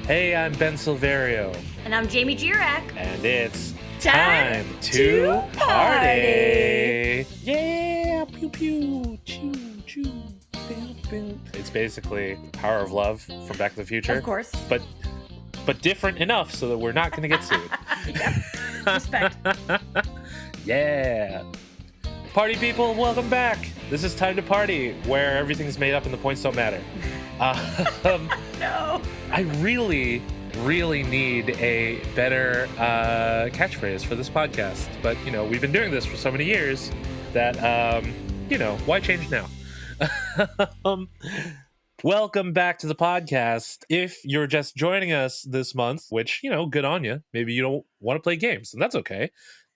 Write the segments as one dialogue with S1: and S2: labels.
S1: Hey, I'm Ben Silverio.
S2: And I'm Jamie Jirak.
S1: And it's
S2: Time
S1: to
S2: to
S1: party! Yeah! Pew pew! Choo choo! Bill bill. It's basically Power of Love from Back to the Future.
S2: Of course.
S1: But different enough so that we're not going to get sued.
S2: Yep. Respect.
S1: Yeah! Party people, welcome back! This is Time to Party, where everything's made up and the points don't matter.
S2: No.
S1: I really need a better catchphrase for this podcast. But, we've been doing this for so many years that, why change now? Welcome back to the podcast. If you're just joining us this month, which, good on you. Maybe you don't want to play games, and that's okay.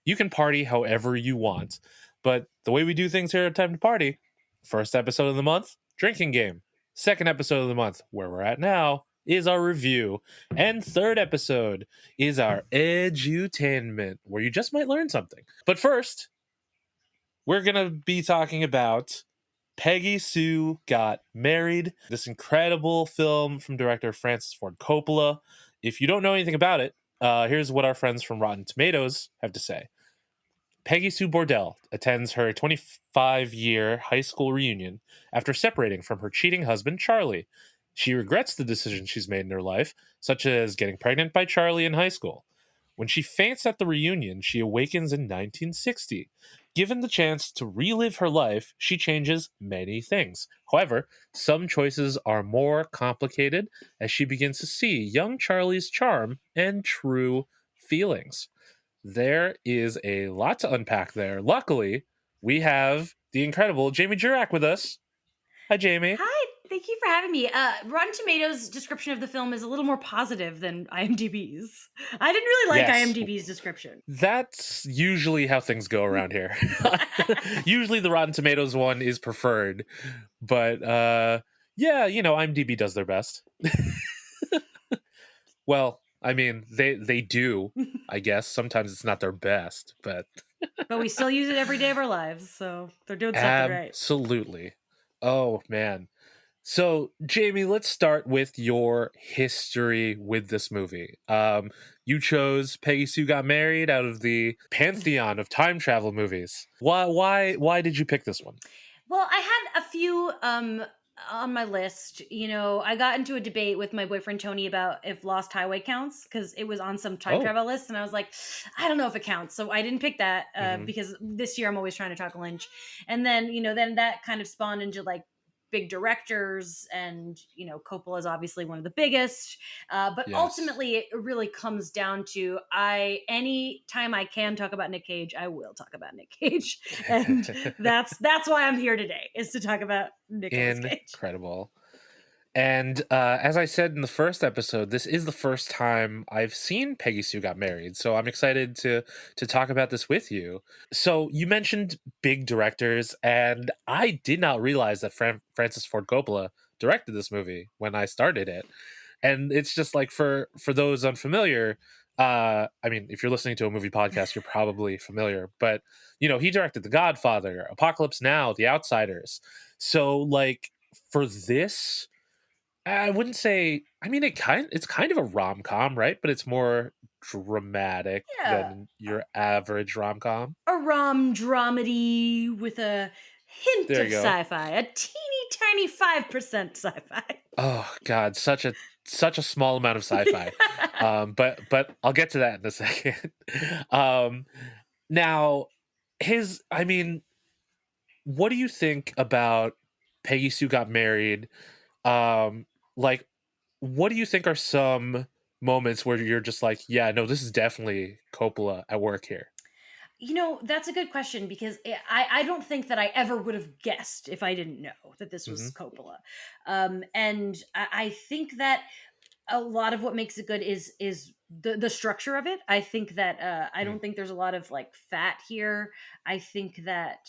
S1: You can party however you want. But the way we do things here at Time to Party, first episode of the month, drinking game. Second episode of the month, where we're at now, is our review. And third episode is our edutainment, where you just might learn something. But first, we're going to be talking about Peggy Sue Got Married, this incredible film from director Francis Ford Coppola. If you don't know anything about it, here's what our friends from Rotten Tomatoes have to say. Peggy Sue Bordell attends her 25-year high school reunion after separating from her cheating husband, Charlie. She regrets the decisions she's made in her life, such as getting pregnant by Charlie in high school. When she faints at the reunion, she awakens in 1960. Given the chance to relive her life, she changes many things. However, some choices are more complicated as she begins to see young Charlie's charm and true feelings. There is a lot to unpack there. Luckily, we have the incredible Jamie Jirak with us. Hi, Jamie.
S2: Hi, thank you for having me. Rotten Tomatoes' description of the film is a little more positive than IMDb's. I didn't really like IMDb's description.
S1: That's usually how things go around here. Usually the Rotten Tomatoes one is preferred. But, IMDb does their best. Well, I mean, they do, I guess. Sometimes it's not their best, but...
S2: But we still use it every day of our lives, so they're doing something right.
S1: Absolutely. Oh, man. So, Jamie, let's start with your history with this movie. You chose Peggy Sue Got Married out of the pantheon of time travel movies. Why did you pick this one?
S2: Well, I had a few on my list. I got into a debate with my boyfriend Tony about if Lost Highway counts, because it was on some time travel list, and I was like, I don't know if it counts, so I didn't pick that because this year I'm always trying to talk Lynch. And then then that kind of spawned into like big directors, and Coppola is obviously one of the biggest, but
S1: Yes.
S2: Ultimately it really comes down to any time I can talk about Nick Cage, I will talk about Nick Cage, and that's why I'm here today, is to talk about Nicolas Cage.
S1: Incredible. And as I said in the first episode, this is the first time I've seen Peggy Sue Got Married, so I'm excited to talk about this with you. So you mentioned big directors, and I did not realize that Francis Ford Coppola directed this movie when I started it. And it's just like, for those unfamiliar, I mean, if you're listening to a movie podcast, you're probably familiar, but he directed The Godfather, Apocalypse Now, The Outsiders. So like for this, I wouldn't say. I mean, it's kind of a rom-com, right? But it's more dramatic than your average rom-com.
S2: A rom-dramedy with a hint of sci-fi, a teeny tiny 5% sci-fi.
S1: Oh God, such a small amount of sci-fi. But I'll get to that in a second. Now, what do you think about Peggy Sue Got Married? Like, what do you think are some moments where you're just like, yeah, no, this is definitely Coppola at work here?
S2: That's a good question, because I don't think that I ever would have guessed if I didn't know that this was Coppola. And I think that a lot of what makes it good is the structure of it. I think that I don't think there's a lot of like fat here. I think that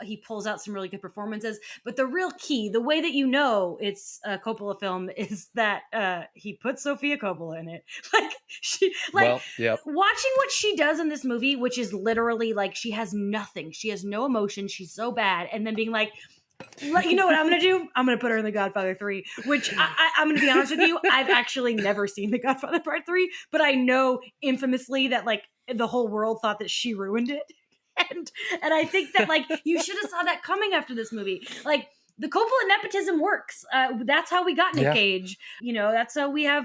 S2: he pulls out some really good performances, but the real key, the way that it's a Coppola film, is that he put Sofia Coppola in it. Watching what she does in this movie, which is literally like, she has nothing, she has no emotion, she's so bad, and then being like, You know what I'm gonna do? I'm gonna put her in The Godfather 3, which I'm gonna be honest with you, I've actually never seen The Godfather Part 3, but I know infamously that like the whole world thought that she ruined it. And I think that like you should have saw that coming after this movie. Like the Coppola nepotism works. That's how we got Nick
S1: Yeah.
S2: Cage. You know, that's how we have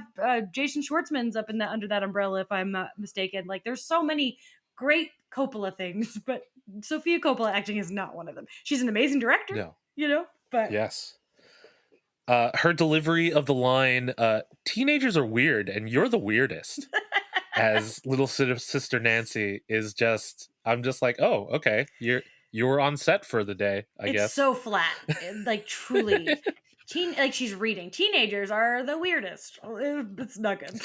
S2: Jason Schwartzman's up in that under that umbrella, if I'm not mistaken. Like there's so many great Coppola things, but Sofia Coppola acting is not one of them. She's an amazing director,
S1: No.
S2: you know, but
S1: Yes. Her delivery of the line, teenagers are weird and you're the weirdest, as little sister Nancy is just, I'm just like, oh, okay. You were on set for the day, I
S2: it's
S1: guess.
S2: so flat. Like truly. Like she's reading. Teenagers are the weirdest. It's not good.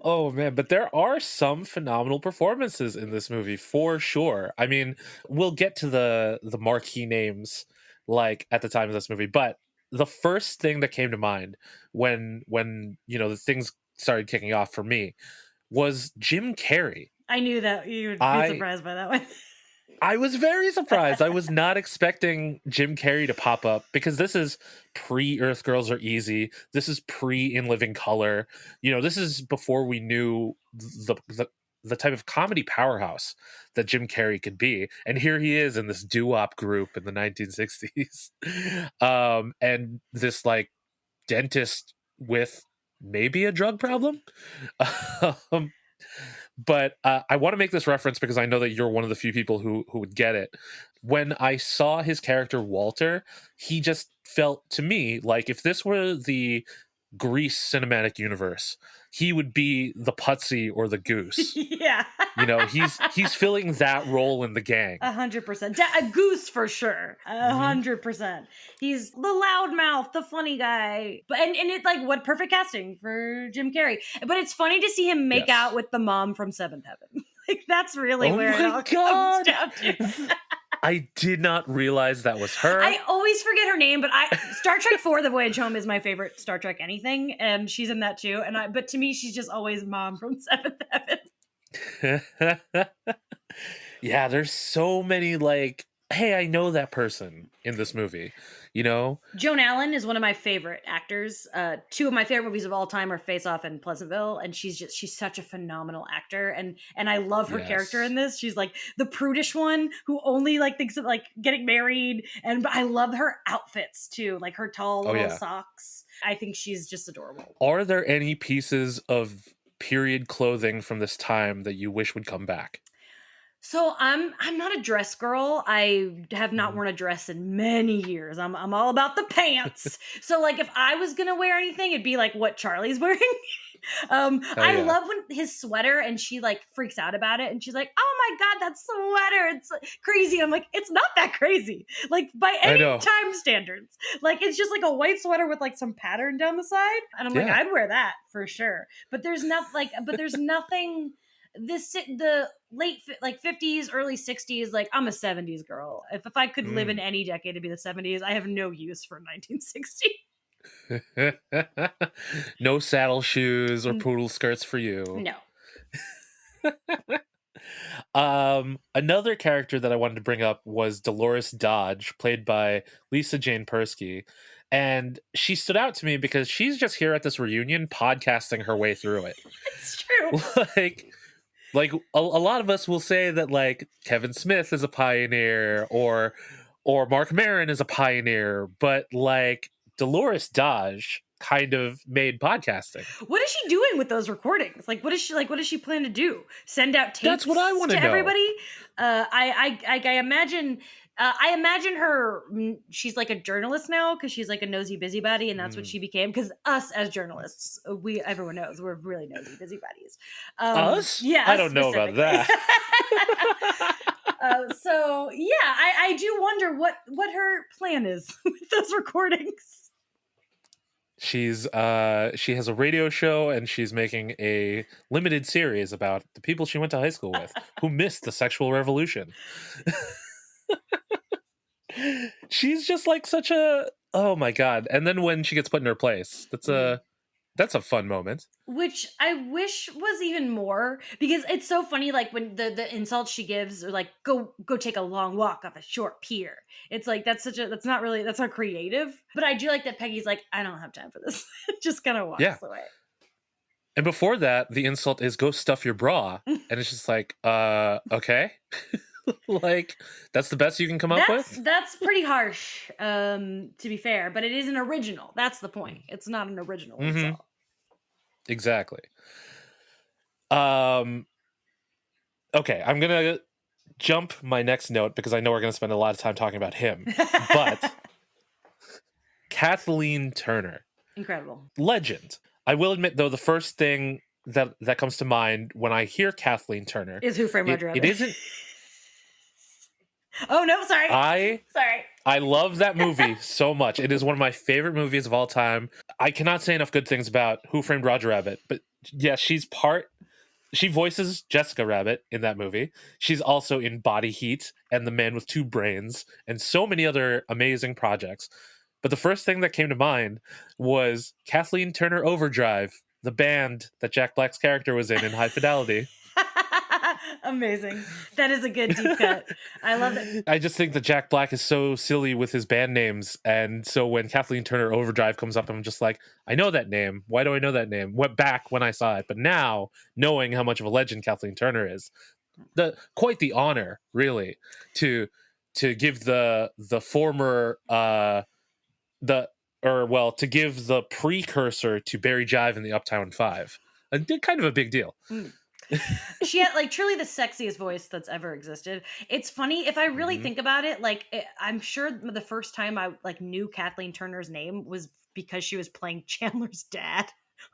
S1: Oh man, but there are some phenomenal performances in this movie for sure. I mean, we'll get to the marquee names like at the time of this movie, but the first thing that came to mind when the things started kicking off for me was Jim Carrey.
S2: I knew that you would be
S1: I
S2: surprised by that one.
S1: I was very surprised. I was not expecting Jim Carrey to pop up because this is pre Earth Girls Are Easy. This is pre In Living Color. This is before we knew the type of comedy powerhouse that Jim Carrey could be. And here he is in this doo-wop group in the 1960s. And this like dentist with maybe a drug problem. um, but I want to make this reference because I know that you're one of the few people who would get it. When I saw his character Walter, he just felt to me like if this were the Grease cinematic universe, he would be the Putsy or the Goose.
S2: Yeah.
S1: He's filling that role in the gang.
S2: 100%. A goose for sure. 100%. He's the loudmouth, the funny guy. But and it's like what perfect casting for Jim Carrey. But it's funny to see him make
S1: Yes.
S2: out with the mom from Seventh Heaven. Like that's really
S1: Oh
S2: where it
S1: my
S2: all
S1: God.
S2: comes down to.
S1: I did not realize that was her.
S2: I always forget her name, but Star Trek 4 The Voyage Home is my favorite Star Trek anything, and she's in that too. But to me, she's just always mom from Seventh Heaven.
S1: Yeah, there's so many like, hey, I know that person in this movie,
S2: Joan Allen is one of my favorite actors. Two of my favorite movies of all time are Face Off and Pleasantville, and she's such a phenomenal actor, and I love her character in this. She's like the prudish one who only like thinks of like getting married, and I love her outfits too, like her tall little socks. I think she's just adorable.
S1: Are there any pieces of period clothing from this time that you wish would come back?
S2: So I'm not a dress girl. I have not worn a dress in many years. I'm all about the pants. So like if I was gonna wear anything, it'd be like what Charlie's wearing. I love when his sweater and she like freaks out about it and she's like, "Oh my God, that sweater! It's crazy." I'm like, "It's not that crazy. Like by any time standards, like it's just like a white sweater with like some pattern down the side." And I'm like, "I'd wear that for sure." But there's nothing. The late like 50s, early 60s, like I'm a 70s girl. If I could live in any decade, it'd be the 70s. I have no use for 1960.
S1: No saddle shoes or poodle skirts for you.
S2: No.
S1: Another character that I wanted to bring up was Dolores Dodge, played by Lisa Jane Persky. And she stood out to me because she's just here at this reunion podcasting her way through it.
S2: It's true.
S1: Like a lot of us will say that like Kevin Smith is a pioneer or Mark Maron is a pioneer, but like Dolores Dodge kind of made podcasting.
S2: What is she doing with those recordings? Like what does she plan to do? Send out tapes?
S1: That's what I want to know.
S2: Everybody? I imagine her. She's like a journalist now because she's like a nosy busybody, and that's what she became. Because us as journalists, everyone knows we're really nosy busybodies.
S1: Us?
S2: Yeah,
S1: I don't know about that.
S2: So yeah, I do wonder what her plan is with those recordings.
S1: She has a radio show and she's making a limited series about the people she went to high school with who missed the sexual revolution. She's just like such a, oh my God. And then when she gets put in her place, that's That's a fun moment.
S2: Which I wish was even more, because it's so funny, like when the insults she gives are like, go take a long walk off a short pier. It's like that's not creative. But I do like that Peggy's like, I don't have time for this. Just kind of
S1: Yeah.
S2: walks away.
S1: And before that, the insult is go stuff your bra. And it's just like, okay. Like, that's the best you can come up with?
S2: That's pretty harsh, to be fair, but it is an original. That's the point. It's not an original
S1: Mm-hmm.
S2: insult.
S1: Exactly. Okay, I'm gonna jump my next note because I know we're gonna spend a lot of time talking about him. But Kathleen Turner,
S2: Incredible.
S1: legend. I will admit, though, the first thing that comes to mind when I hear Kathleen Turner
S2: Is Who Framed Roger
S1: it
S2: Rabbit.
S1: isn't.
S2: Oh no, sorry. Sorry.
S1: I love that movie so much. It is one of my favorite movies of all time. I cannot say enough good things about Who Framed Roger Rabbit, but yeah, she voices Jessica Rabbit in that movie. She's also in Body Heat and The Man with Two Brains and so many other amazing projects. But the first thing that came to mind was Kathleen Turner Overdrive, the band that Jack Black's character was in High Fidelity.
S2: Amazing. That is a good deep cut. I love it.
S1: I just think that Jack Black is so silly with his band names. And so when Kathleen Turner Overdrive comes up, I'm just like, I know that name. Why do I know that name? Went back when I saw it. But now, knowing how much of a legend Kathleen Turner is, quite the honor, really, to give the former to give the precursor to Barry Jive in the Uptown Five. Kind of a big deal.
S2: She had like truly the sexiest voice that's ever existed. It's funny if I really think about it. Like I'm sure the first time I like knew Kathleen Turner's name was because she was playing Chandler's dad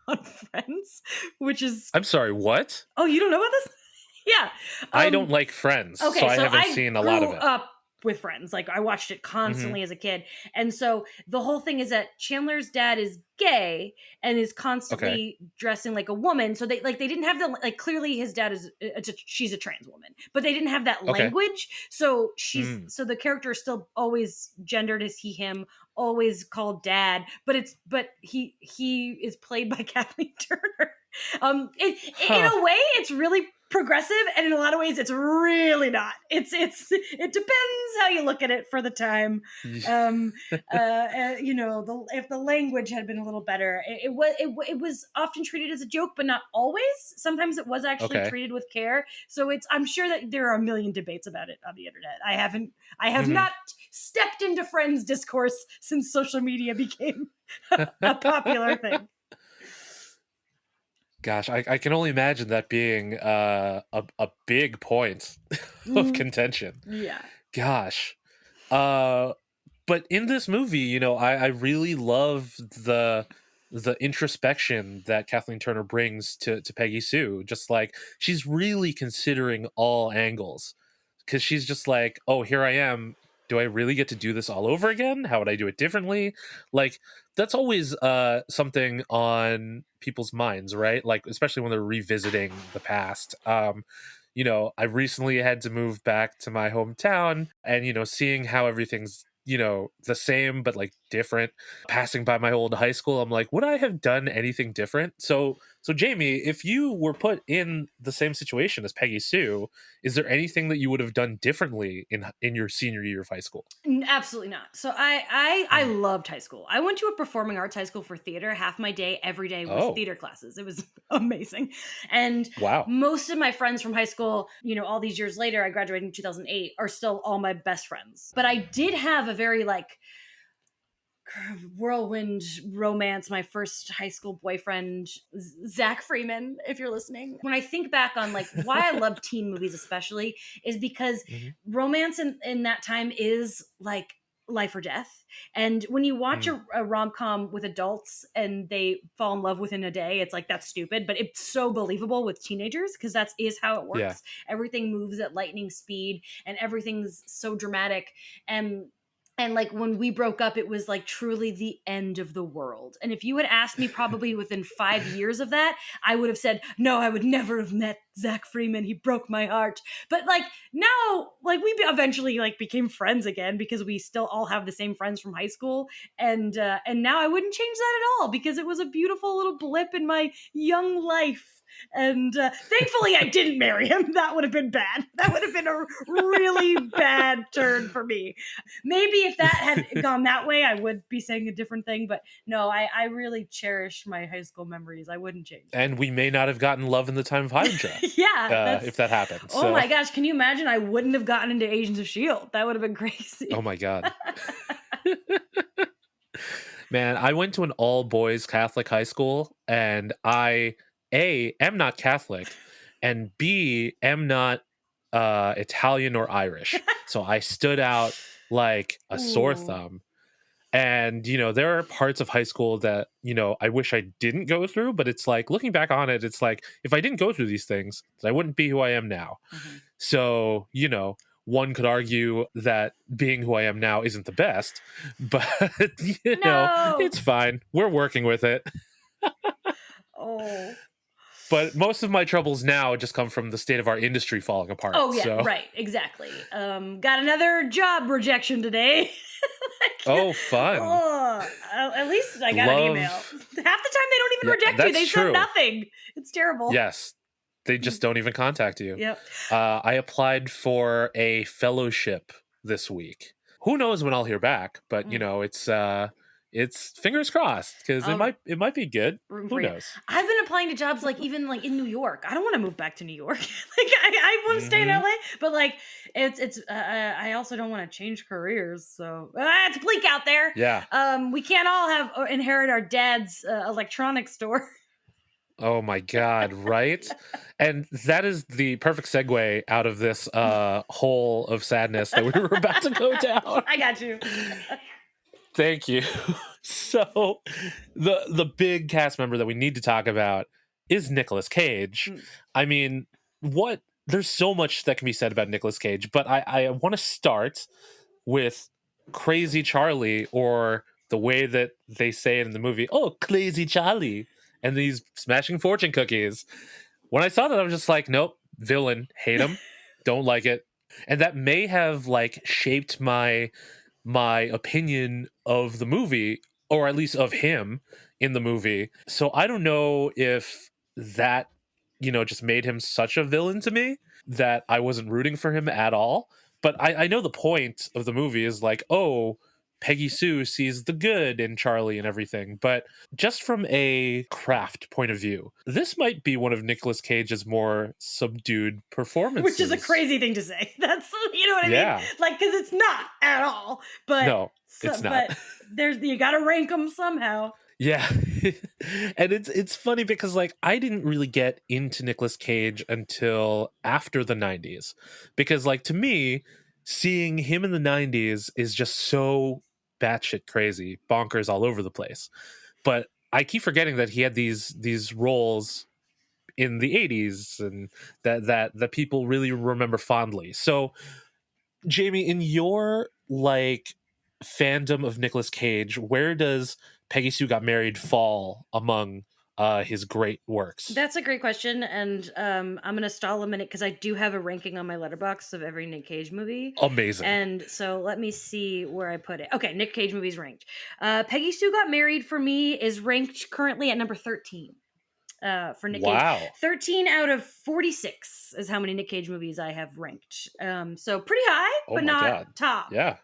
S2: on Friends, which is.
S1: I'm sorry, what?
S2: Oh, you don't know about this? Yeah,
S1: I don't like Friends,
S2: okay,
S1: so I haven't seen a lot of it.
S2: Up with Friends, like I watched it constantly as a kid, and so the whole thing is that Chandler's dad is gay and is constantly dressing like a woman. So they didn't have the like clearly his dad is she's a trans woman, but they didn't have that language. So so the character is still always gendered as he him, always called dad, but he is played by Kathleen Turner. In a way, it's really progressive, and in a lot of ways, it's really not. It depends how you look at it for the time. If the language had been a little better, it was often treated as a joke, but not always. Sometimes it was actually treated with care. So I'm sure that there are a million debates about it on the internet. I have not stepped into Friends discourse since social media became a popular thing.
S1: Gosh, I can only imagine that being a big point of contention.
S2: Yeah.
S1: Gosh. But in this movie, I really love the introspection that Kathleen Turner brings to Peggy Sue. Just like she's really considering all angles. Because she's just like, oh, here I am. Do I really get to do this all over again? How would I do it differently? Like, that's always something on people's minds, right? Like, especially when they're revisiting the past. I recently had to move back to my hometown and, seeing how everything's, the same, but like different, passing by my old high school, I'm like, would I have done anything different? So Jamie, if you were put in the same situation as Peggy Sue, is there anything that you would have done differently in your senior year of high school?
S2: Absolutely not. So I loved high school. I went to a performing arts high school for theater. Half my day, every day was theater classes. It was amazing. And
S1: wow,
S2: most of my friends from high school, all these years later, I graduated in 2008, are still all my best friends. But I did have a very like whirlwind romance. My first high school boyfriend, Zach Freeman, if you're listening. When I think back on like why I love teen movies especially is because romance in that time is like life or death. And when you watch a rom-com with adults and they fall in love within a day, it's like, that's stupid, but it's so believable with teenagers because that is how it works. Everything moves at lightning speed and everything's so dramatic. And And like when we broke up, it was like truly the end of the world. And if you had asked me probably within 5 years of that, I would have said, no, I would never have met Zach Freeman. He broke my heart. But like now, like we eventually like became friends again because we still all have the same friends from high school. And now I wouldn't change that at all because it was a beautiful little blip in my young life. And thankfully, I didn't marry him. That would have been bad. That would have been a really bad turn for me. Maybe if that had gone that way, I would be saying a different thing. But no, I really cherish my high school memories. I wouldn't change.
S1: And we may not have gotten Love in the Time of Hydra.
S2: Yeah.
S1: If that happened.
S2: Oh my gosh. Can you imagine? I wouldn't have gotten into Agents of S.H.I.E.L.D. That would have been crazy.
S1: Oh my God. Man, I went to an all-boys Catholic high school, and I, A, am not Catholic, and B, am not Italian or Irish. So I stood out like a sore thumb. And, there are parts of high school that, I wish I didn't go through, but it's like, looking back on it, it's like, if I didn't go through these things, I wouldn't be who I am now.
S2: Mm-hmm.
S1: So, one could argue that being who I am now isn't the best, but it's fine. We're working with it.
S2: Oh.
S1: But most of my troubles now just come from the state of our industry falling apart.
S2: Oh yeah,
S1: so.
S2: Right, exactly. Got another job rejection today.
S1: Oh, fun.
S2: At least I got an email. Half the time they don't even reject you. They said nothing. It's terrible.
S1: Yes. They just don't even contact you.
S2: Yep.
S1: I applied for a fellowship this week. Who knows when I'll hear back? But it's fingers crossed because it might be good. Who knows?
S2: I've been applying to jobs like even like in New York. I don't want to move back to New York. Like I want to stay in LA, but like it's I also don't want to change careers. So it's bleak out there.
S1: Yeah.
S2: We can't all have inherit our dad's electronics store.
S1: Oh my God, right? And that is the perfect segue out of this hole of sadness that we were about to go down.
S2: I got you.
S1: Thank you. So the big cast member that we need to talk about is Nicolas Cage. I mean, there's so much that can be said about Nicolas Cage, but I want to start with Crazy Charlie, or the way that they say it in the movie, oh, Crazy Charlie. And these smashing fortune cookies. When I saw that, I was just like, nope, villain, hate him, don't like it. And that may have like shaped my opinion of the movie, or at least of him in the movie. So I don't know if that, just made him such a villain to me that I wasn't rooting for him at all. But I know the point of the movie is like, oh, Peggy Sue sees the good in Charlie and everything. But just from a craft point of view, this might be one of Nicolas Cage's more subdued performances.
S2: Which is a crazy thing to say. That's, you know what I mean? Like, because it's not at all. But
S1: no, it's not.
S2: But you got to rank them somehow.
S1: Yeah. And it's funny because like I didn't really get into Nicolas Cage until after the 90s. Because like to me, seeing him in the 90s is just so batshit crazy, bonkers all over the place. But I keep forgetting that he had these roles in the 80s and that people really remember fondly. So Jamie, in your like fandom of Nicolas Cage, where does Peggy Sue Got Married fall among his great works?
S2: That's a great question, and I'm gonna stall a minute because I do have a ranking on my letterbox of every Nick Cage movie.
S1: Amazing.
S2: And so let me see where I put it. Okay, Nick Cage movies ranked. Peggy Sue Got Married for me is ranked currently at number 13. For Nick Cage. 13 out of 46 is how many Nick Cage movies I have ranked. So pretty high, but not top.
S1: Yeah.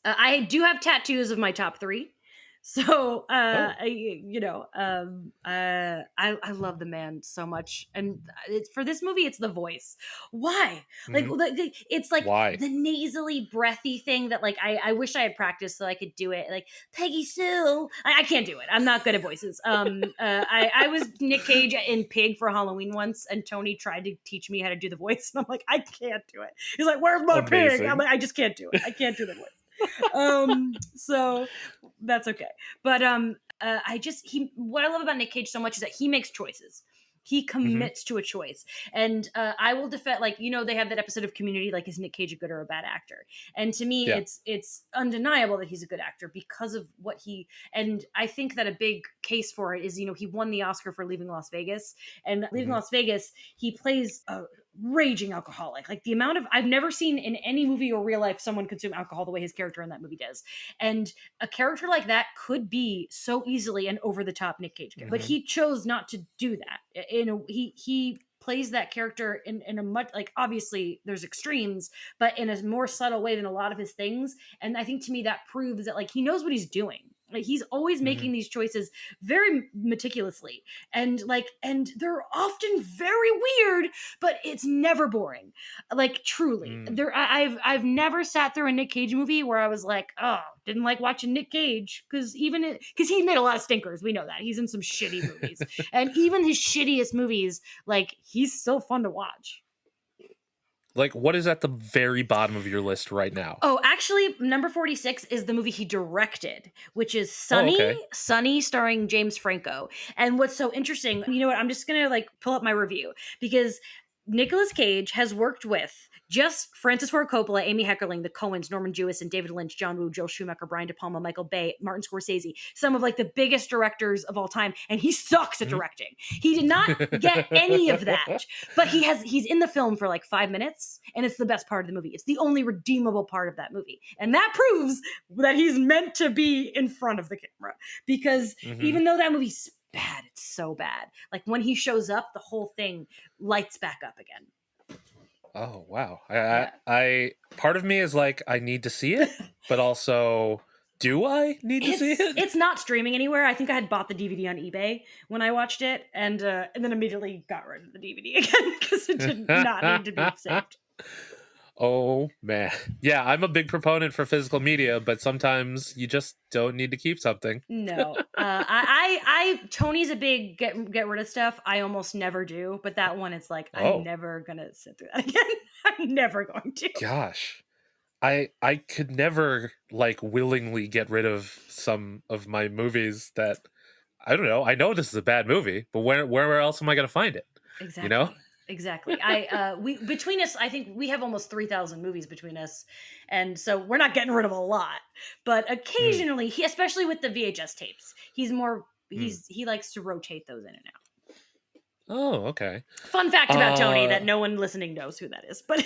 S2: I do have tattoos of my top 3. So, I love the man so much. And for this movie, it's the voice. Why? Like, it's like the nasally, breathy thing that like, I wish I had practiced so I could do it. Like, Peggy Sue. I can't do it. I'm not good at voices. I was Nick Cage in Pig for Halloween once, and Tony tried to teach me how to do the voice. And I'm like, I can't do it. He's like, where's my pig? I'm like, I just can't do it. I can't do the voice. So that's okay. But what I love about Nick Cage so much is that he makes choices. He
S1: Mm-hmm.
S2: commits to a choice. And I will defend, like, they have that episode of Community, like, is Nick Cage a good or a bad actor? And to me,
S1: Yeah.
S2: it's undeniable that he's a good actor because of what he. And I think that a big case for it is, he won the Oscar for Leaving Las Vegas, and Leaving
S1: Mm-hmm.
S2: Las Vegas, he plays a raging alcoholic. Like, the amount of, I've never seen in any movie or real life someone consume alcohol the way his character in that movie does. And a character like that could be so easily an over the top Nick Cage character, but
S1: Mm-hmm.
S2: he chose not to do that. He plays that character in a much, like, obviously there's extremes, but in a more subtle way than a lot of his things. And I think to me that proves that, like, he knows what he's doing. Like, he's always
S1: Mm-hmm.
S2: making these choices very meticulously, and they're often very weird, but it's never boring. Like, truly,
S1: Mm.
S2: I've never sat through a Nick Cage movie where I was like, oh, didn't like watching Nick Cage, because he made a lot of stinkers. We know that he's in some shitty movies, and even his shittiest movies, like, he's still fun to watch.
S1: Like, what is at the very bottom of your list right now?
S2: Oh, actually, number 46 is the movie he directed, which is
S1: Oh,
S2: Sunny,
S1: okay.
S2: Sunny, starring James Franco. And what's so interesting, you know what? I'm just gonna, like, pull up my review, because Nicolas Cage has worked with just Francis Ford Coppola, Amy Heckerling, the Coens, Norman Jewison, David Lynch, John Woo, Joel Schumacher, Brian De Palma, Michael Bay, Martin Scorsese, some of, like, the biggest directors of all time, and he sucks at
S1: Mhm.
S2: directing. He did not get any of that, but he's in the film for like 5 minutes, and it's the best part of the movie. It's the only redeemable part of that movie, and that proves that he's meant to be in front of the camera, because
S1: Mhm.
S2: even though that movie's bad, it's so bad, like, when he shows up, the whole thing lights back up again.
S1: Oh, wow.
S2: Yeah.
S1: Part of me is like, I need to see it, but also, do I need to see it?
S2: It's not streaming anywhere. I think I had bought the DVD on eBay when I watched it, and then immediately got rid of the DVD again because it did not need to be saved.
S1: Oh, man. Yeah, I'm a big proponent for physical media, but sometimes you just don't need to keep something.
S2: No, Tony's a big get rid of stuff. I almost never do, but that one, it's like, I'm
S1: Oh,
S2: never gonna sit through that again. I'm never going to.
S1: gosh. I could never, like, willingly get rid of some of my movies that, I don't know. I know this is a bad movie, but where else am I going to find it? You know?
S2: Exactly. Exactly. We between us, I think we have almost 3,000 movies between us, and so we're not getting rid of a lot. But
S1: Mm,
S2: occasionally, especially with the VHS tapes,
S1: mm.
S2: he likes to rotate those in and out.
S1: Oh, okay.
S2: Fun fact about Tony
S1: Uh
S2: that no one listening knows who that is, but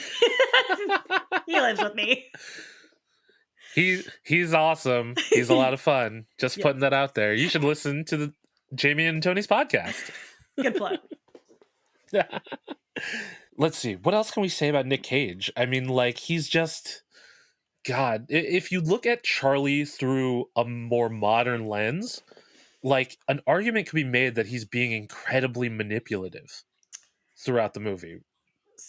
S2: he lives with me.
S1: he's awesome. He's a lot of fun. Just
S2: Yes.
S1: putting that out there. You should listen to the Jamie and Tony's podcast.
S2: Good plug.
S1: Let's see. What else can we say about Nick Cage? I mean, like, he's just, God. If you look at Charlie through a more modern lens, like, an argument could be made that he's being incredibly manipulative throughout the movie.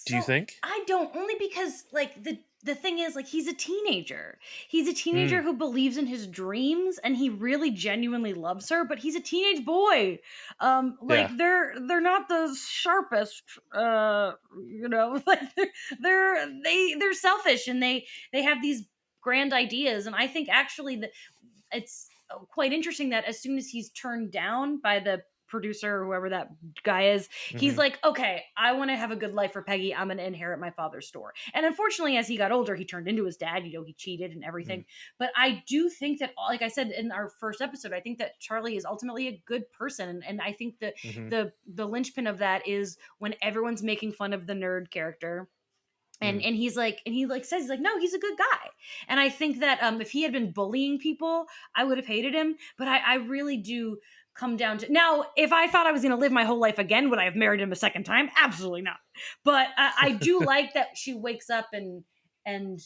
S1: Do you
S2: So
S1: think?
S2: I don't, only because, like, the thing is, like, he's a teenager. He's a teenager
S1: Mm,
S2: who believes in his dreams, and he really genuinely loves her, but he's a teenage boy. Like,
S1: yeah.
S2: they're not the sharpest, like, they're selfish, and they have these grand ideas, and I think actually that it's quite interesting that as soon as he's turned down by the producer or whoever that guy is, he's
S1: Hmm.
S2: like, okay, I want to have a good life for Peggy. I'm going to inherit my father's store. And unfortunately, as he got older, he turned into his dad. He cheated and everything.
S1: Mm,
S2: But I do think that, like I said in our first episode, I think that Charlie is ultimately a good person. And I think that
S1: hmm.
S2: the linchpin of that is when everyone's making fun of the nerd character, and
S1: Mm,
S2: he's like, and he like says, he's like, no, he's a good guy. And I think that if he had been bullying people, I would have hated him. But I really do come down to, now, if I thought I was going to live my whole life again, would I have married him a second time? Absolutely not. But I do like that she wakes up, and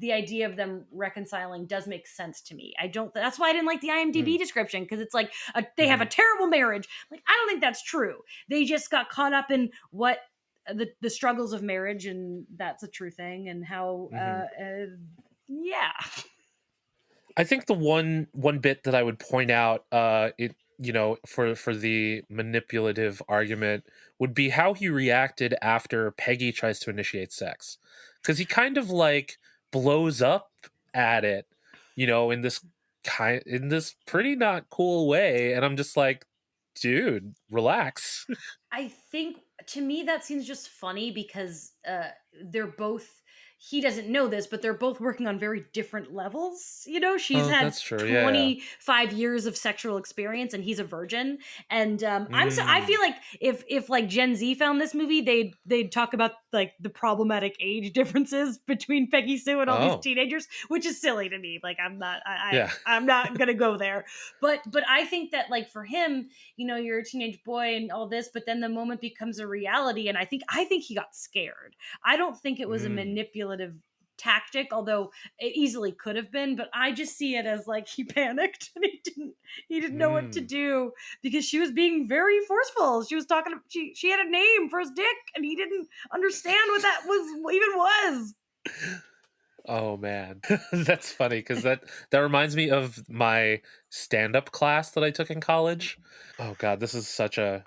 S2: the idea of them reconciling does make sense to me. I don't, that's why I didn't like the
S1: mm,
S2: IMDb description, because it's like, they have a
S1: hmm.
S2: terrible marriage. Like, I don't think that's true. They just got caught up in what the struggles of marriage, and that's a true thing, and how
S1: Hmm.
S2: yeah.
S1: I think the one bit that I would point out, for the manipulative argument would be how he reacted after Peggy tries to initiate sex, because he kind of, like, blows up at it, in this pretty not cool way, and I'm just like, dude, relax.
S2: I think to me that seems just funny because they're both he doesn't know this, but they're both working on very different levels. You know, she's
S1: Oh,
S2: had
S1: that's true. Yeah.
S2: 25 years of sexual experience and he's a virgin. And I
S1: Mm,
S2: feel like if like Gen Z found this movie, they'd talk about like the problematic age differences between Peggy Sue and all these
S1: oh,
S2: teenagers, which is silly to me. Like
S1: yeah.
S2: I'm not gonna go there. But I think that like for him, you know, you're a teenage boy and all this, but then the moment becomes a reality. And I think he got scared. I don't think it was a
S1: Mm,
S2: manipulative tactic, although it easily could have been. But I just see it as like he panicked and he didn't know what to
S1: mm.
S2: do because she was being very forceful. She was talking. She had a name for his dick, and he didn't understand what that was even was.
S1: Oh man, that's funny because that reminds me of my stand-up class that I took in college. Oh god, this is such a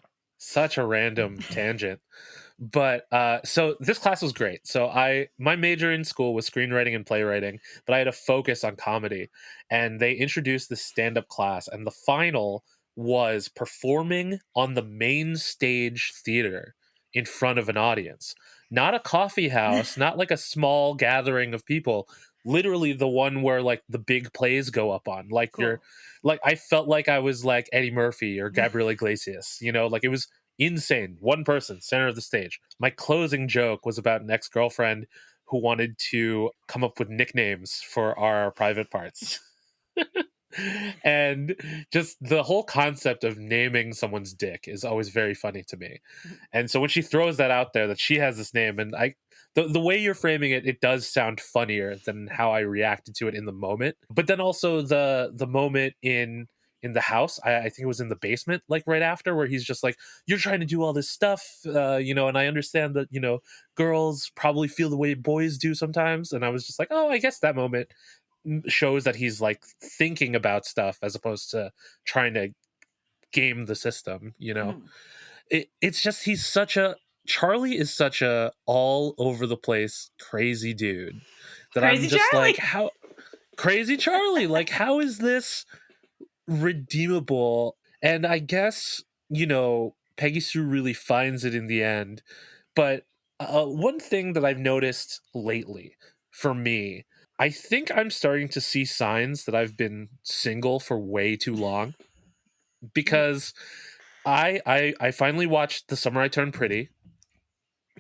S1: random tangent. But so this class was great. So I my major in school was screenwriting and playwriting, but I had a focus on comedy. And they introduced this stand-up class, and the final was performing on the main stage theater in front of an audience. Not a coffee house, not like a small gathering of people. Literally the one where like the big plays go up on. Like you're
S2: Cool.
S1: like I felt like I was like Eddie Murphy or Gabriel Iglesias, like it was insane. One person, center of the stage. My closing joke was about an ex girlfriend who wanted to come up with nicknames for our private parts. And just the whole concept of naming someone's dick is always very funny to me. And so when she throws that out there that she has this name, and the way you're framing it, it does sound funnier than how I reacted to it in the moment. But then also the moment in the house, I think it was in the basement, like right after, where he's just like, "You're trying to do all this stuff, and I understand that girls probably feel the way boys do sometimes." And I was just like, "Oh, I guess that moment shows that he's like thinking about stuff as opposed to trying to game the system.
S2: Mhm.
S1: It's just he's such a Charlie is such a all over the place crazy dude that I'm
S2: Crazy
S1: just like,
S2: Charlie.
S1: how crazy Charlie, like how is this redeemable? And I guess Peggy Sue really finds it in the end. But one thing that I've noticed lately for me, I think I'm starting to see signs that I've been single for way too long,
S2: Mhm.
S1: because I finally watched The Summer I Turned Pretty,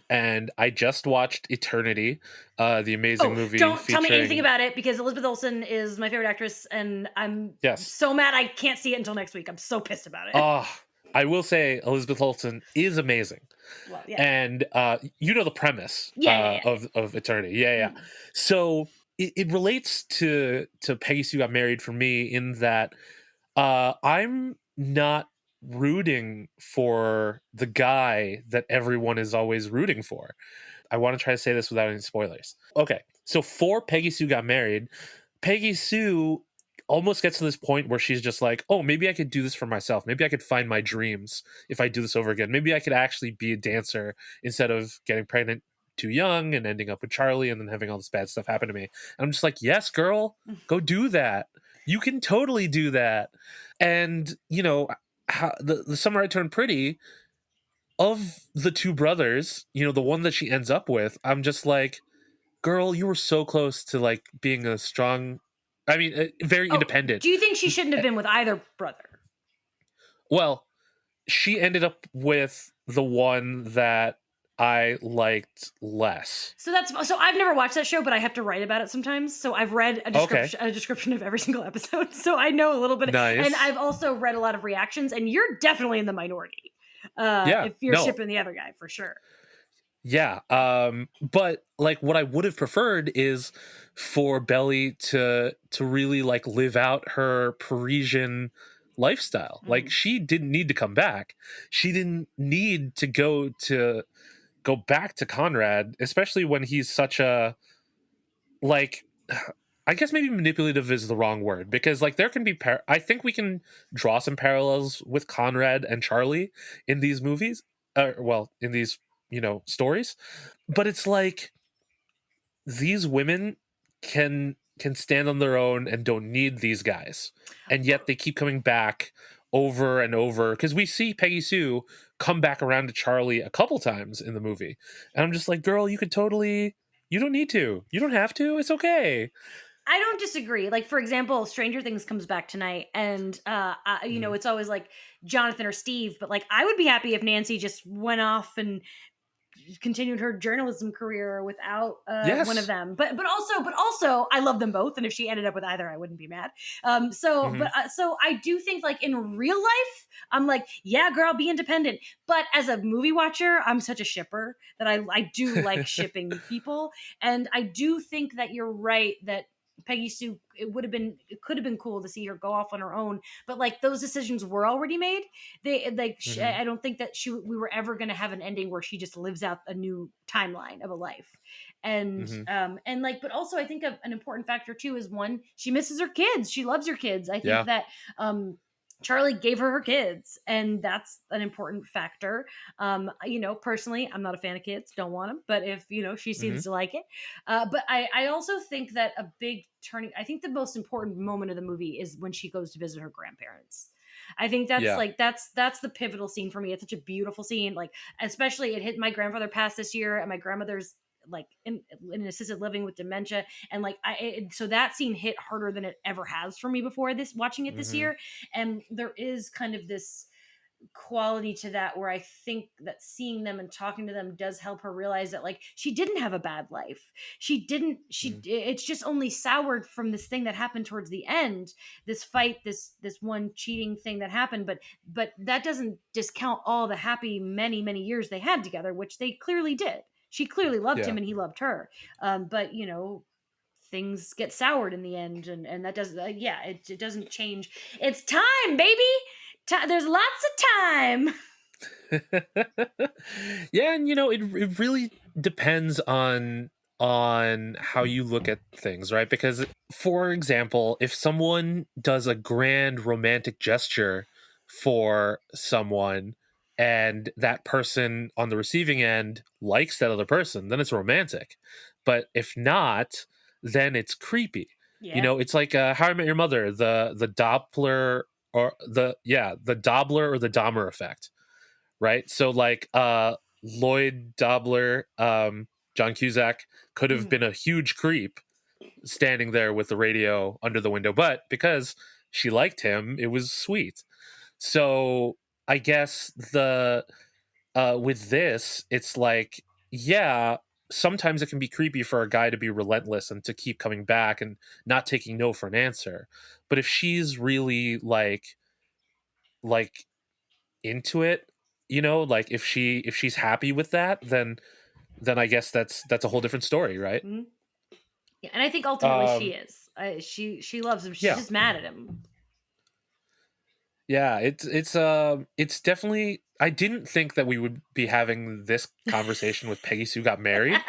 S1: and I just watched Eternity, the amazing
S2: Oh,
S1: movie
S2: don't tell me anything
S1: featuring.
S2: about it because Elizabeth Olsen is my favorite actress, and I'm
S1: Yes.
S2: so mad I can't see it until next week. I'm so pissed about it.
S1: Ah, I will say Elizabeth Olsen is amazing.
S2: Well, yeah,
S1: And you know the premise
S2: yeah, yeah, yeah.
S1: of Eternity. Yeah, yeah.
S2: Mm.
S1: So it relates to Peggy Sue Got Married for me in that I'm not rooting for the guy that everyone is always rooting for. I want to try to say this without any spoilers. Okay, so for Peggy Sue Got Married, Peggy Sue almost gets to this point where she's just like, oh, maybe I could do this for myself. Maybe I could find my dreams if I do this over again. Maybe I could actually be a dancer instead of getting pregnant too young and ending up with Charlie and then having all this bad stuff happen to me. And I'm just like, yes, girl, go do that. You can totally do that. And, the Summer I Turned Pretty, of the two brothers, the one that she ends up with, I'm just like, girl, you were so close to like being a strong, I mean, very
S2: Oh,
S1: independent.
S2: do you think she shouldn't have been with either brother?
S1: Well, she ended up with the one that I liked less.
S2: So I've never watched that show, but I have to write about it sometimes. So I've read
S1: Okay,
S2: a description of every single episode, so I know a little bit. And
S1: nice.
S2: I've also read a lot of reactions, and you're definitely in the minority.
S1: Yeah,
S2: If you're
S1: no,
S2: shipping the other guy for sure.
S1: yeah. But like what I would have preferred is for Belly to really like live out her Parisian lifestyle. Like
S2: Mhm.
S1: she didn't need to come back. She didn't need to go back to Conrad, especially when he's such a like I guess maybe manipulative is the wrong word, because like there can be I think we can draw some parallels with Conrad and Charlie in these movies, well, in these stories, but it's like these women can stand on their own and don't need these guys, and yet they keep coming back over and over, because we see Peggy Sue come back around to Charlie a couple times in the movie, and I'm just like, girl, you could totally, you don't need to, you don't have to, it's okay.
S2: I don't disagree. Like, for example, Stranger Things comes back tonight, and
S1: Mhm.
S2: it's always like Jonathan or Steve. But like, I would be happy if Nancy just went off and continued her journalism career without one of
S1: Yes.
S2: them. But also, I love them both, and if she ended up with either, I wouldn't be mad.
S1: Hmm.
S2: So I do think, like, in real life, I'm like, yeah, girl, be independent. But as a movie watcher, I'm such a shipper that I do like shipping people, and I do think that you're right that Peggy Sue, it could have been cool to see her go off on her own, but like those decisions were already made.
S1: Hmm.
S2: I don't think that we were ever going to have an ending where she just lives out a new timeline of a life.
S1: Hmm.
S2: And like, but also I think an important factor too is, one, she misses her kids, she loves her kids. I think
S1: Yeah.
S2: that Charlie gave her kids, and that's an important factor. Personally, I'm not a fan of kids, don't want them, but if she
S1: Hmm.
S2: seems to like it. But I also think that a big turning, I think the most important moment of the movie is when she goes to visit her grandparents. I think
S1: Yeah.
S2: that's the pivotal scene for me. It's such a beautiful scene. Like, especially, it hit, my grandfather passed this year, and my grandmother's like in assisted living with dementia, and like so that scene hit harder than it ever has for me before this watching it this
S1: Hmm.
S2: year. And there is kind of this quality to that where I think that seeing them and talking to them does help her realize that, like, she didn't have a bad life. She didn't she
S1: Hmm.
S2: It's just only soured from this thing that happened towards the end, this fight, this one cheating thing that happened. But that doesn't discount all the happy many years they had together, which they clearly did. She clearly loved
S1: Yeah.
S2: him and he loved her. But things get soured in the end, and that doesn't yeah, it doesn't change. It's time, baby. There's lots of time.
S1: Yeah, and it really depends on how you look at things, right? Because, for example, if someone does a grand romantic gesture for someone, and that person on the receiving end likes that other person, then it's romantic. But if not, then it's creepy.
S2: Yeah.
S1: It's like How I Met Your Mother, the Doppler, or the Dobler or the Dahmer effect, right? So like Lloyd Dobler, John Cusack could have
S2: Mhm.
S1: been a huge creep standing there with the radio under the window, but because she liked him, it was sweet. So I guess the with this, it's like, yeah, sometimes it can be creepy for a guy to be relentless and to keep coming back and not taking no for an answer. But if she's really like into it, like if she's happy with that, then I guess that's a whole different story, right?
S2: Mhm. Yeah, and I think ultimately she
S1: um
S2: is. She loves him. She's
S1: yeah.
S2: just mad at him.
S1: Yeah, it's definitely, I didn't think that we would be having this conversation with Peggy Sue Got Married.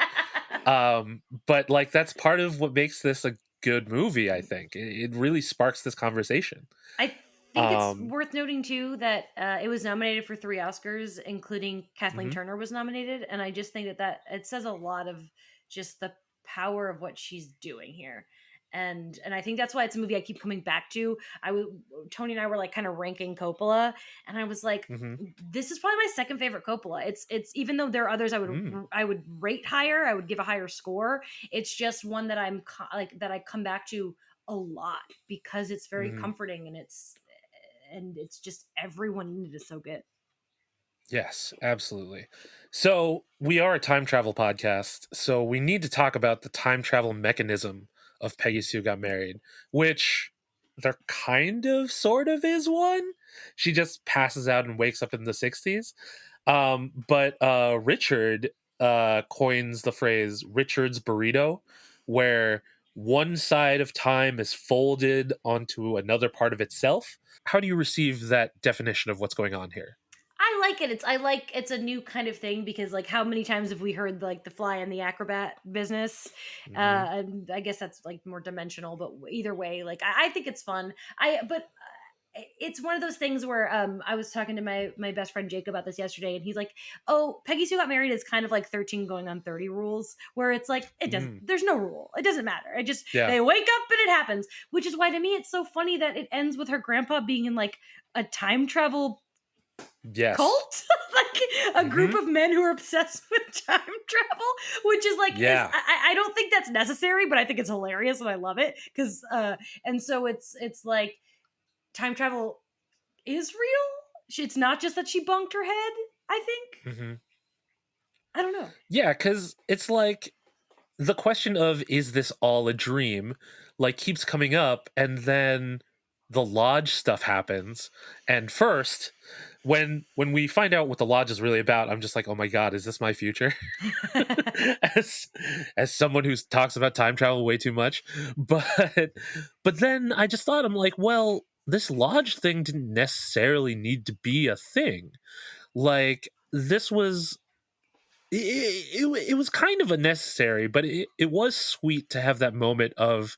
S1: But like that's part of what makes this a good movie, I think. It really sparks this conversation.
S2: I think it's
S1: um
S2: worth noting too that it was nominated for 3 Oscars, including Kathleen
S1: mhm,
S2: Turner was nominated, and I just think that it says a lot of just the power of what she's doing here. And I think that's why it's a movie I keep coming back to. Tony and I were like kind of ranking Coppola, and I was like,
S1: mhm,
S2: this is probably my second favorite Coppola. It's even though there are others
S1: mm,
S2: I would rate higher, I would give a higher score. It's just one that that I come back to a lot because it's very
S1: mhm.
S2: comforting, and it's just everyone in it is so good.
S1: Yes, absolutely. So, we are a time travel podcast, so we need to talk about the time travel mechanism of Peggy Sue Got Married, which there kind of sort of is one. She just passes out and wakes up in the 60s. But Richard coins the phrase Richard's burrito, where one side of time is folded onto another part of itself. How do you receive that definition of what's going on here?
S2: I like it. It's a new kind of thing because, like, how many times have we heard like the fly and the acrobat business?
S1: Hmm.
S2: And I guess that's like more dimensional, but either way, like, I think it's fun. I but It's one of those things where I was talking to my best friend Jake about this yesterday, and he's like, "Oh, Peggy Sue Got Married is kind of like 13 going on 30 rules, where it's like it doesn't.
S1: Mm.
S2: There's no rule. It doesn't matter. It just
S1: Yeah.
S2: they wake up and it happens." Which is why to me it's so funny that it ends with her grandpa being in like a time travel
S1: Yes.
S2: cult, like a group of men who are obsessed with time travel, which is like,
S1: Yeah.
S2: I don't think that's necessary, but I think it's hilarious and I love it because and so it's like time travel is real. It's not just that she bunked her head. I think I don't know.
S1: Yeah, because it's like the question of is this all a dream like keeps coming up, and then the lodge stuff happens, and first when we find out what the lodge is really about, I'm just like, oh my god, is this my future? as as someone who talks about time travel way too much, but then I just thought, I'm like, well, this lodge thing didn't necessarily need to be a thing. Like, this was it was kind of unnecessary, but it was sweet to have that moment of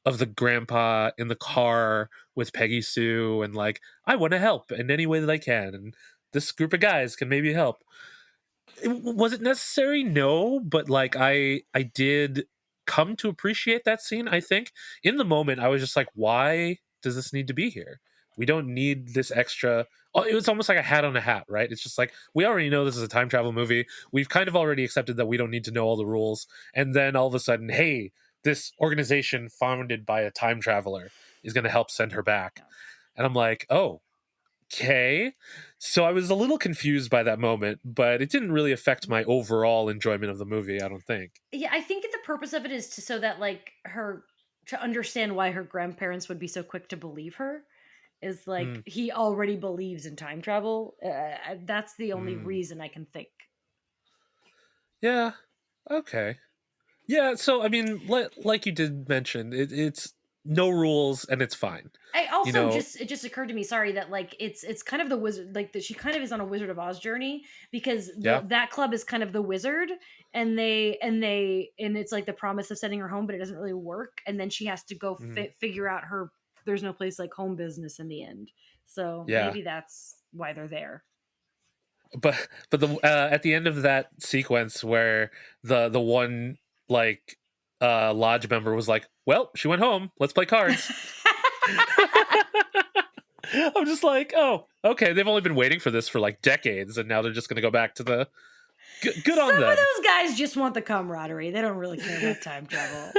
S1: the grandpa in the car with Peggy Sue, and like, I want to help in any way that I can, and this group of guys can maybe help. Was it necessary? No, but like, I did come to appreciate that scene. I think in the moment I was just like, why does this need to be here? We don't need this extra. Oh, it was almost like a hat on a hat, right? It's just like, we already know this is a time travel movie. We've kind of already accepted that we don't need to know all the rules, and then all of a sudden, hey, this organization founded by a time traveler is going to help send her back. And I'm like, oh, okay. So I was a little confused by that moment, but it didn't really affect my overall enjoyment of the movie, I don't think.
S2: Yeah, I think the purpose of it is to so that like her to understand why her grandparents would be so quick to believe her is like
S1: Mm,
S2: he already believes in time travel. That's the only
S1: mm.
S2: reason I can think.
S1: Yeah. Okay. Yeah. So, I mean, like you did mention, it's no rules and it's fine.
S2: I
S1: You
S2: also
S1: know,
S2: just it just occurred to me, sorry, that like it's kind of the wizard, like that she kind of is on a Wizard of Oz journey because
S1: yeah.
S2: that club is kind of the wizard, and and it's like the promise of sending her home, but it doesn't really work, and then she has to go
S1: Mhm.
S2: figure out her there's no place like home business in the end. So
S1: Yeah.
S2: maybe that's why they're there.
S1: But the at the end of that sequence where the one like lodge member was like, well, she went home, let's play cards. I'm just like, oh, okay. They've only been waiting for this for like decades, and now they're just going to go back to the good on
S2: Some of
S1: them.
S2: those guys just want the camaraderie. They don't really care about time travel.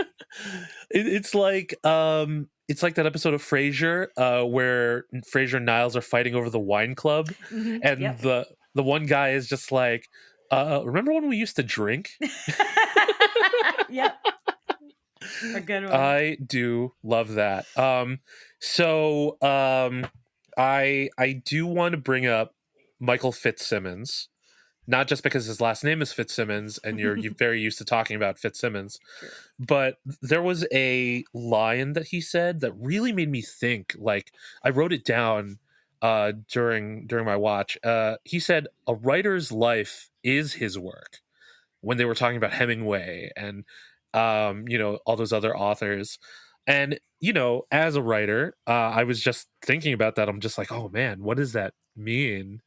S1: It's like that episode of Frasier where Frasier and Niles are fighting over the wine club, and
S2: Yep.
S1: the one guy is just like, remember when we used to drink?
S2: Yep. A good one.
S1: I do love that. I do want to bring up Michael Fitzsimmons, not just because his last name is Fitzsimmons and you're very used to talking about Fitzsimmons,
S2: Sure.
S1: but there was a line that he said that really made me think. Like, I wrote it down during my watch. He said a writer's life is his work, when they were talking about Hemingway and all those other authors. And as a writer, I was just thinking about that. I'm just like, oh man, what does that mean?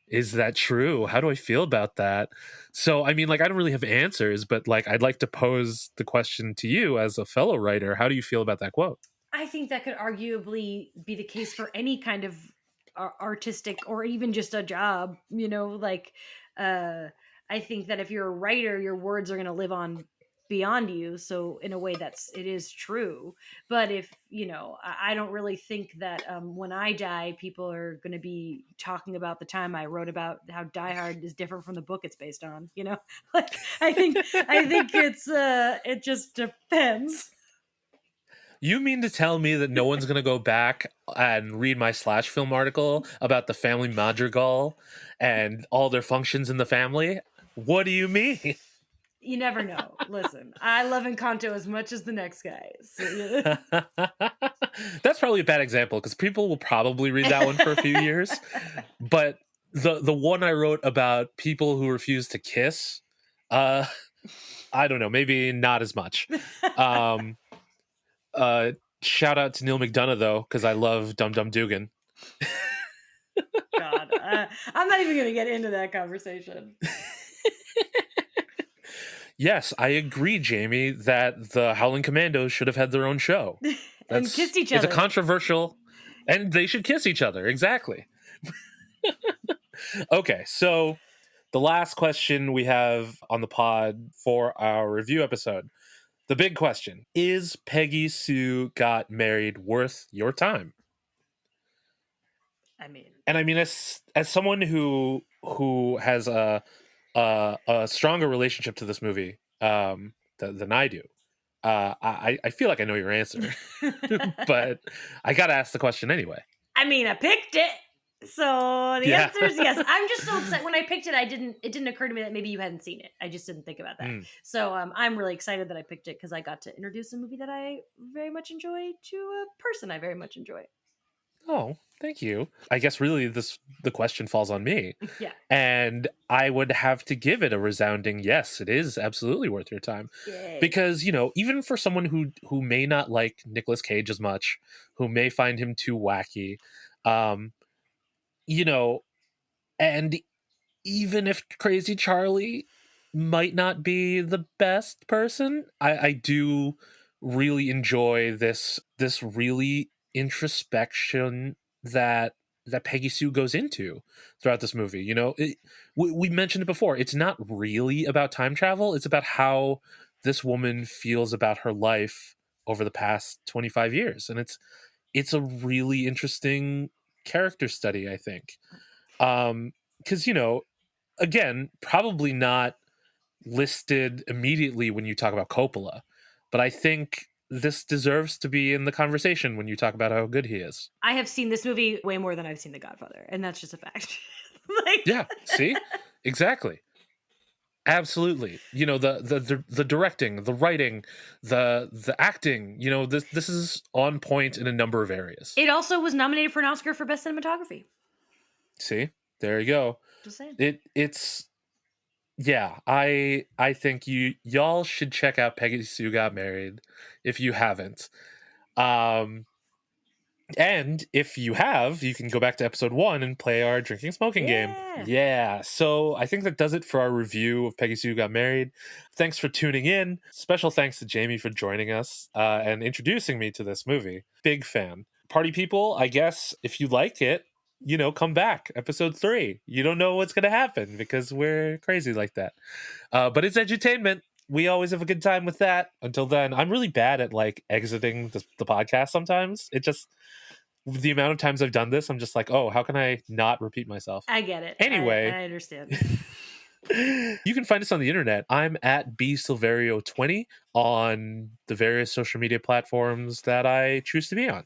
S1: Is that true? How do I feel about that? So, I mean, like, I don't really have answers, but like, I'd like to pose the question to you as a fellow writer. How do you feel about that quote?
S2: I think that could arguably be the case for any kind of artistic or even just a job, like uh I think that if you're a writer, your words are going to live on beyond you, so in a way it is true. But if I don't really think that when I die people are going to be talking about the time I wrote about how Die Hard is different from the book it's based on, like I think it just depends.
S1: You mean to tell me that no one's going to go back and read my slash film article about the family madrigal and all their functions in the family? What do you mean?
S2: You never know. Listen, I love Encanto as much as the next guy. So, yeah.
S1: That's probably a bad example because people will probably read that one for a few years. But the one I wrote about people who refuse to kiss, uh, I don't know, maybe not as much. Um, uh, Shout out to Neil McDonough though, because I love Dum Dum Dugan.
S2: God, I'm not even going to get into that conversation.
S1: Yes, I agree, Jamie, that the Howling Commandos should have had their own show.
S2: And kissed each
S1: It's a
S2: other.
S1: controversial And they should kiss each other. Exactly. Okay, so the last question we have on the pod for our review episode. The big question: is Peggy Sue Got Married worth your time?
S2: I mean,
S1: And I mean, as someone who has a stronger relationship to this movie than I do, I feel like I know your answer, but I gotta ask the question anyway.
S2: I mean, I picked it. So the
S1: Yeah.
S2: answer is yes. I'm just so excited. When I picked it, it didn't occur to me that maybe you hadn't seen it. I just didn't think about that.
S1: Mm.
S2: So I'm really excited that I picked it because I got to introduce a movie that I very much enjoy to a person I very much enjoy.
S1: Oh, thank you. I guess really the question falls on me.
S2: Yeah.
S1: And I would have to give it a resounding yes, it is absolutely worth your time.
S2: Yay.
S1: Because, even for someone who may not like Nicolas Cage as much, who may find him too wacky, and even if Crazy Charlie might not be the best person, I do really enjoy this really introspection that Peggy Sue goes into throughout this movie. We mentioned it before. It's not really about time travel. It's about how this woman feels about her life over the past 25 years, and it's a really interesting character study, I think. Because again, probably not listed immediately when you talk about Coppola, but I think this deserves to be in the conversation when you talk about how good he is.
S2: I have seen this movie way more than I've seen The Godfather, and that's just a fact.
S1: Yeah, see? Exactly. Absolutely. The directing, the writing, the acting, this is on point in a number of areas.
S2: It also was nominated for an Oscar for Best Cinematography.
S1: See? There you go.
S2: Just saying.
S1: It's yeah, I think y'all should check out Peggy Sue Got Married if you haven't. And if you have, you can go back to episode 1 and play our drinking smoking game. Yeah. So I think that does it for our review of Peggy Sue Got Married. Thanks for tuning in. Special thanks to Jamie for joining us and introducing me to this movie. Big fan. Party people, I guess if you like it, come back. Episode 3. You don't know what's going to happen because we're crazy like that. But it's edutainment. We always have a good time with that. Until then, I'm really bad at exiting the podcast sometimes. It just, the amount of times I've done this, I'm just like, oh, how can I not repeat myself?
S2: I get it.
S1: Anyway,
S2: I understand.
S1: You can find us on the internet. I'm at bsilverio20 on the various social media platforms that I choose to be on.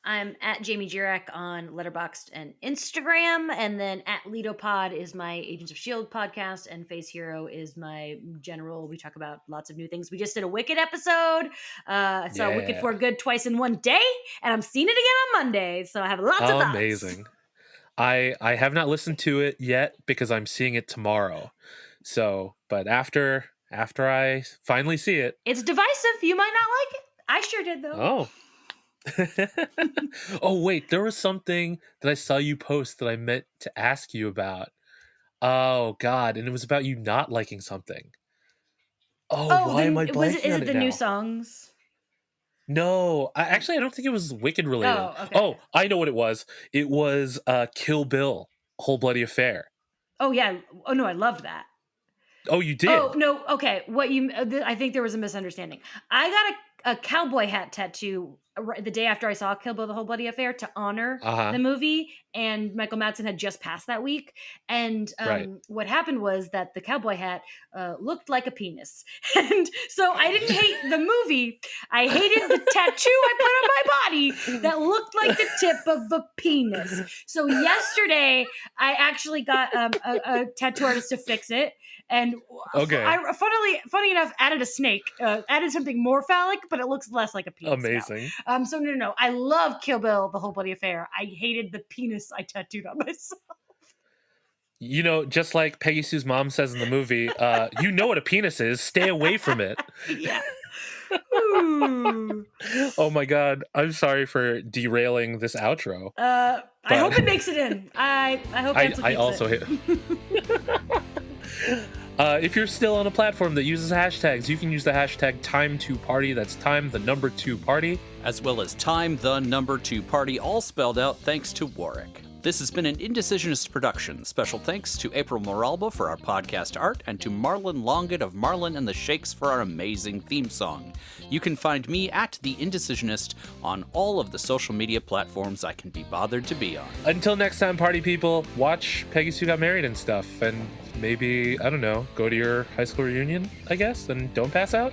S2: I'm at Jamie Jirak on Letterboxd and Instagram, and then at LitoPod is my Agents of S.H.I.E.L.D. podcast, and Face Hero is my general. We talk about lots of new things. We just did a Wicked episode. I saw Wicked for Good twice in one day, and I'm seeing it again on Monday, so I have lots of thoughts.
S1: Amazing. I have not listened to it yet because I'm seeing it tomorrow. So, but after I finally see it.
S2: It's divisive. You might not like it. I sure did, though.
S1: Oh. Oh wait, there was something that I saw you post that I meant to ask you about. Oh god, and it was about you not liking something. Why am I blanking on it
S2: Is it the
S1: now?
S2: new songs?
S1: No, I don't think it was Wicked related.
S2: Oh, okay.
S1: Oh, I know what it was. It was Kill Bill, Whole Bloody Affair.
S2: Oh yeah. Oh no, I loved that.
S1: Oh, you did?
S2: Oh no. Okay. I think there was a misunderstanding. I got a cowboy hat tattoo the day after I saw Kill Bill: The Whole Bloody Affair to honor the movie, and Michael Madsen had just passed that week. And what happened was that the cowboy hat looked like a penis, and so I didn't hate the movie. I hated the tattoo I put on my body that looked like the tip of a penis. So yesterday, I actually got a tattoo artist to fix it. And I funny enough, added a snake, added something more phallic, but it looks less like a penis.
S1: Amazing.
S2: Now. So no. I love Kill Bill: The Whole Bloody Affair. I hated the penis I tattooed on myself.
S1: Just like Peggy Sue's mom says in the movie, you know what a penis is. Stay away from it.
S2: Yeah.
S1: Oh my god, I'm sorry for derailing this outro.
S2: I hope it makes it in. I hope Ansel keeps
S1: I also
S2: it.
S1: hit. If you're still on a platform that uses hashtags, you can use the hashtag time2party. That's time, the number 2 party.
S3: As well as time, the number 2 party, all spelled out thanks to Warwick. This has been an Indecisionist production. Special thanks to April Moralba for our podcast art and to Marlon Longett of Marlon and the Shakes for our amazing theme song. You can find me at The Indecisionist on all of the social media platforms I can be bothered to be on.
S1: Until next time, party people, watch Peggy Sue Got Married and stuff, and maybe, I don't know, go to your high school reunion, I guess, and don't pass out?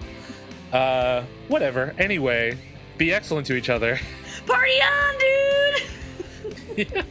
S1: Whatever. Anyway, be excellent to each other.
S2: Party on, dude!
S1: Yeah.